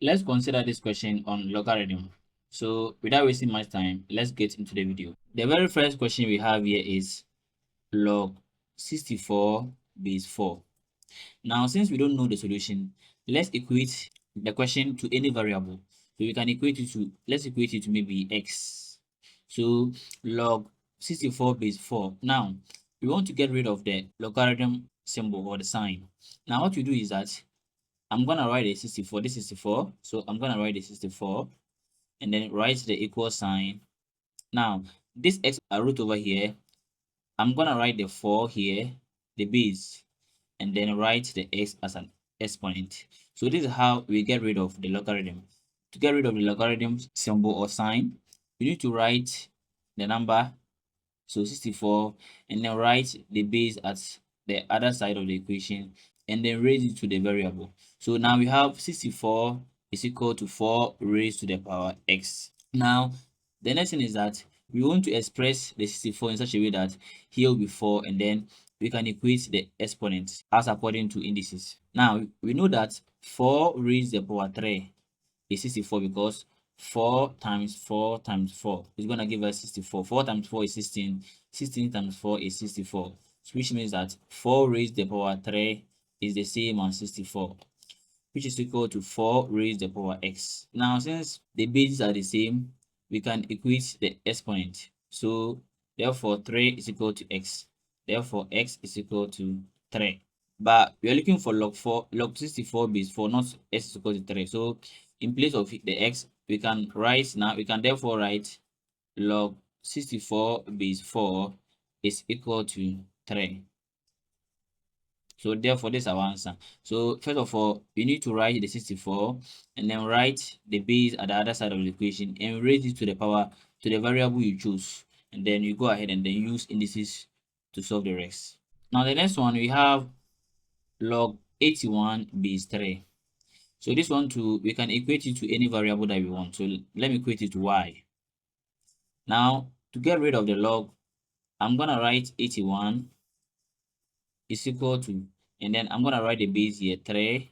Let's consider this question on logarithm. So without wasting much time, let's get into the video. The very first question we have here is log 64 base 4. Now, since we don't know the solution, let's equate the question to any variable. So we can equate it to, let's equate it to maybe x. So log 64 base 4. Now, we want to get rid of the logarithm symbol or the sign. Now, what we do is that I'm going to write a 64. This is 64. So I'm going to write a 64 and then write the equal sign. Now, this x I wrote over here, I'm going to write the 4 here, the base, and then write the x as an exponent. So this is how we get rid of the logarithm. To get rid of the logarithm symbol or sign, you need to write the number, so 64, and then write the base at the other side of the equation, and then raise it to the variable. So now we have 64 is equal to 4 raised to the power x. Now, the next thing is that we want to express the 64 in such a way that here will be 4, and then we can equate the exponents as according to indices. Now, we know that 4 raised to the power 3 is 64 because 4 times 4 times 4 is going to give us 64. 4 times 4 is 16. 16 times 4 is 64, which means that 4 raised to the power 3 is the same as 64, which is equal to 4 raised to the power x. Now, since the bases are the same, we can equate the exponent. So, therefore, 3 is equal to x. Therefore, x is equal to 3. But we are looking for log 64 base 4, not x is equal to 3. So, in place of the x, we can therefore write log 64 base 4 is equal to 3. So therefore, this is our answer. So first of all, you need to write the 64 and then write the base at the other side of the equation and raise it to the power to the variable you choose. And then you go ahead and then use indices to solve the rest. Now the next one, we have log 81 base 3. So this one too, we can equate it to any variable that we want. So let me equate it to y. Now to get rid of the log, I'm going to write 81 is equal to, and then I'm gonna write the base here 3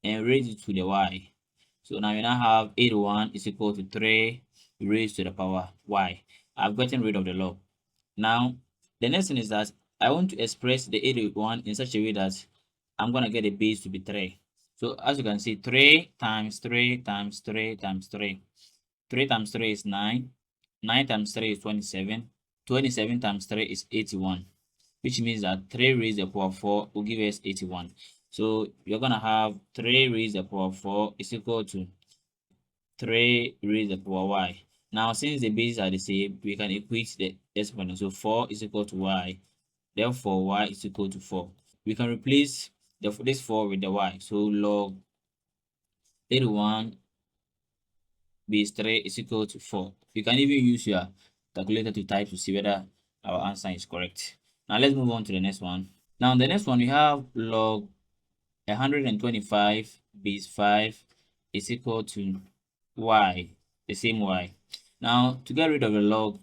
and raise it to the y. So now you now have 81 is equal to 3 raised to the power y. I've gotten rid of the log. Now the next thing is that I want to express the 81 in such a way that I'm gonna get the base to be 3. So as you can see, 3 times 3 times 3 times 3. 3 times 3 is 9. 9 times 3 is 27. 27 times 3 is 81, which means that 3 raised to the power 4 will give us 81. So you're going to have 3 raised to the power 4 is equal to 3 raised to the power y. Now, since the bases are the same, we can equate the exponent. So 4 is equal to y. Therefore, y is equal to 4. We can replace this 4 with the y. So log 81 base 3 is equal to 4. You can even use your calculator to type to see whether our answer is correct. Now let's move on to the next one. Now the next one, we have log 125 base 5 is equal to y, the same y. Now to get rid of the log,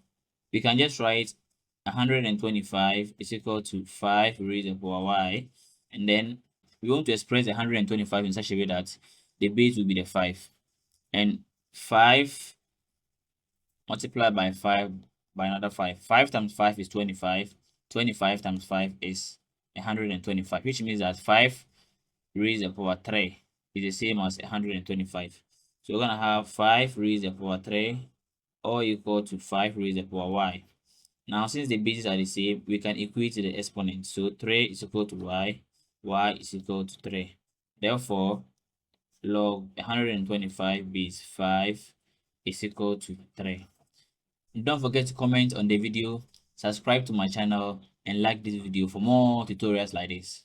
we can just write 125 is equal to 5 raised to the power y, and then we want to express 125 in such a way that the base will be the 5, and 5 multiplied by 5 by another 5. 5 times 5 is 25. 25 times 5 is 125, which means that 5 raised to the power 3 is the same as 125. So we're going to have 5 raised to the power 3 or equal to 5 raised to the power y. Now, since the bases are the same, we can equate the exponent. So 3 is equal to y is equal to 3. Therefore, log 125 base 5 is equal to 3. Don't forget to comment on the video, subscribe to my channel, and like this video for more tutorials like this.